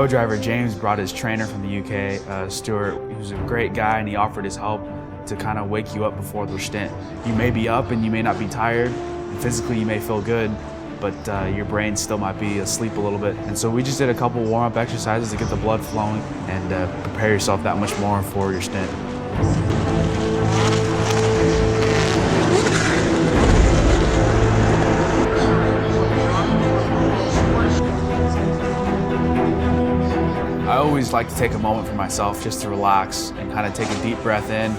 co-driver James brought his trainer from the UK, Stuart. He was a great guy, and he offered his help to kind of wake you up before the stint. You may be up and you may not be tired, and physically you may feel good, but your brain still might be asleep a little bit. And so we just did a couple warm-up exercises to get the blood flowing and prepare yourself that much more for your stint. I always like to take a moment for myself just to relax and kind of take a deep breath in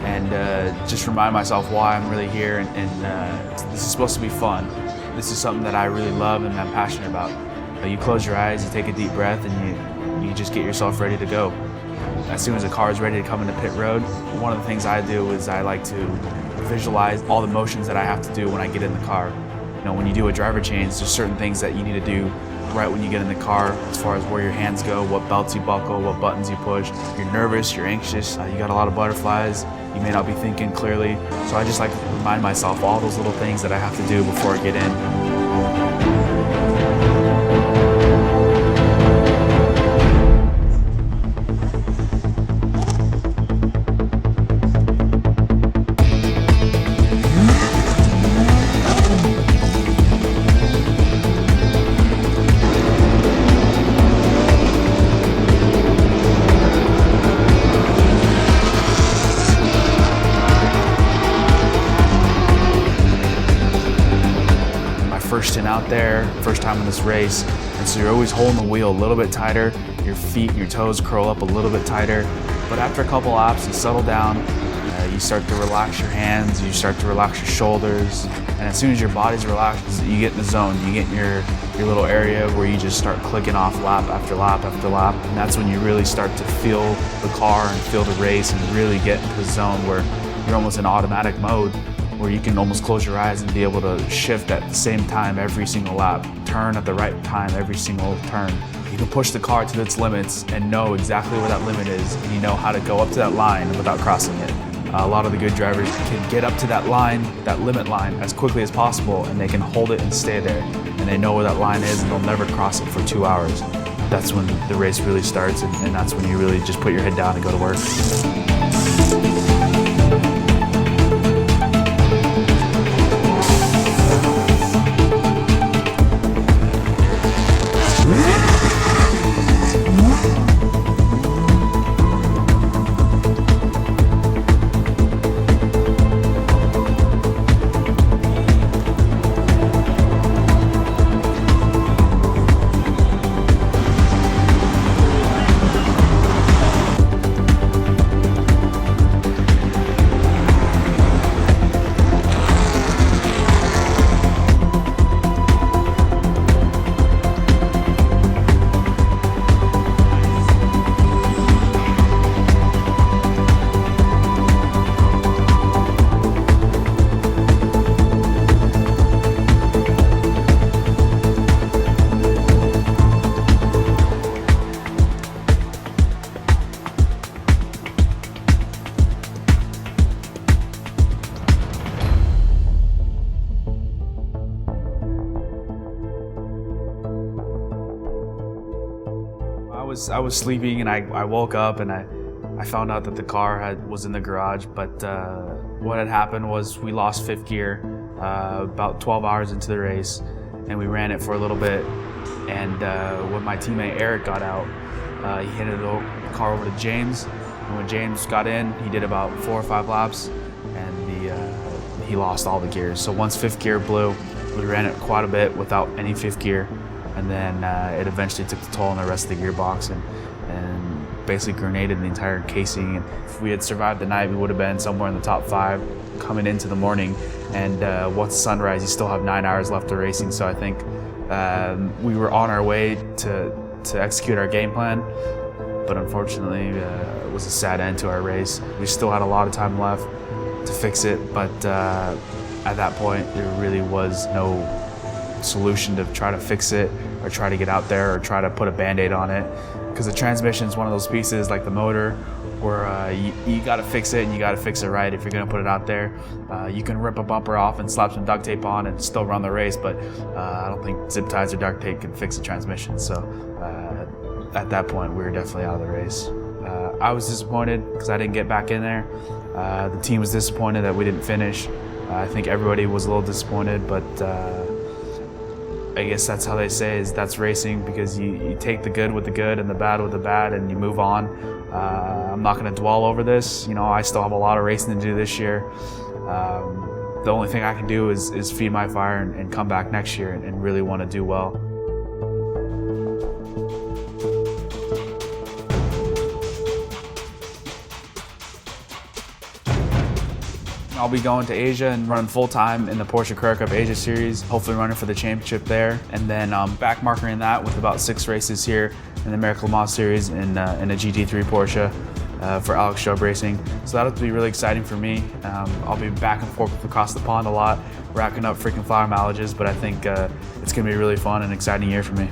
and just remind myself why I'm really here, and this is supposed to be fun. This is something that I really love and I'm passionate about. You close your eyes, you take a deep breath, and you just get yourself ready to go. As soon as the car is ready to come into pit road, one of the things I do is I like to visualize all the motions that I have to do when I get in the car. You know, when you do a driver change, there's certain things that you need to do right when you get in the car, as far as where your hands go, what belts you buckle, what buttons you push. You're nervous, you're anxious, you got a lot of butterflies, you may not be thinking clearly. So I just like to remind myself all those little things that I have to do before I get in. First stint out there, first time in this race, and so you're always holding the wheel a little bit tighter, your feet and your toes curl up a little bit tighter, but after a couple laps you settle down, you start to relax your hands, you start to relax your shoulders, and as soon as your body's relaxed, you get in the zone, you get in your little area where you just start clicking off lap after lap after lap, and that's when you really start to feel the car and feel the race and really get into the zone where you're almost in automatic mode, where you can almost close your eyes and be able to shift at the same time every single lap, turn at the right time every single turn. You can push the car to its limits and know exactly where that limit is, and you know how to go up to that line without crossing it. A lot of the good drivers can get up to that line, that limit line, as quickly as possible, and they can hold it and stay there. And they know where that line is, and they'll never cross it for 2 hours. That's when the race really starts, and that's when you really just put your head down and go to work. I was sleeping and I woke up and I found out that the car was in the garage, but what had happened was we lost fifth gear about 12 hours into the race, and we ran it for a little bit, and when my teammate Eric got out, he handed the car over to James, and when James got in, he did about 4 or 5 laps, and he lost all the gears. So once fifth gear blew, we ran it quite a bit without any fifth gear, and then it eventually took the toll on the rest of the gearbox and basically grenaded the entire casing. And if we had survived the night, we would have been somewhere in the top 5 coming into the morning. And once sunrise, you still have 9 hours left of racing. So I think we were on our way to execute our game plan, but unfortunately it was a sad end to our race. We still had a lot of time left to fix it, but at that point there really was no solution to try to fix it or try to get out there or try to put a band-aid on it, because the transmission is one of those pieces like the motor where you got to fix it, and you got to fix it right if you're going to put it out there. You can rip a bumper off and slap some duct tape on and still run the race, but I don't think zip ties or duct tape can fix a transmission. So at that point, we were definitely out of the race. I was disappointed because I didn't get back in there. The team was disappointed that we didn't finish. I think everybody was a little disappointed, but I guess that's how they say is that's racing, because you take the good with the good and the bad with the bad and you move on. I'm not going to dwell over this. I still have a lot of racing to do this year. The only thing I can do is feed my fire and come back next year and really want to do well. I'll be going to Asia and running full-time in the Porsche Carrera Cup Asia Series, hopefully running for the championship there. And then back markering that with about 6 races here in the American Le Mans Series in a GT3 Porsche for Alex Job Racing. So that'll be really exciting for me. I'll be back and forth across the pond a lot, racking up freaking flower mileages, but I think it's gonna be a really fun and exciting year for me.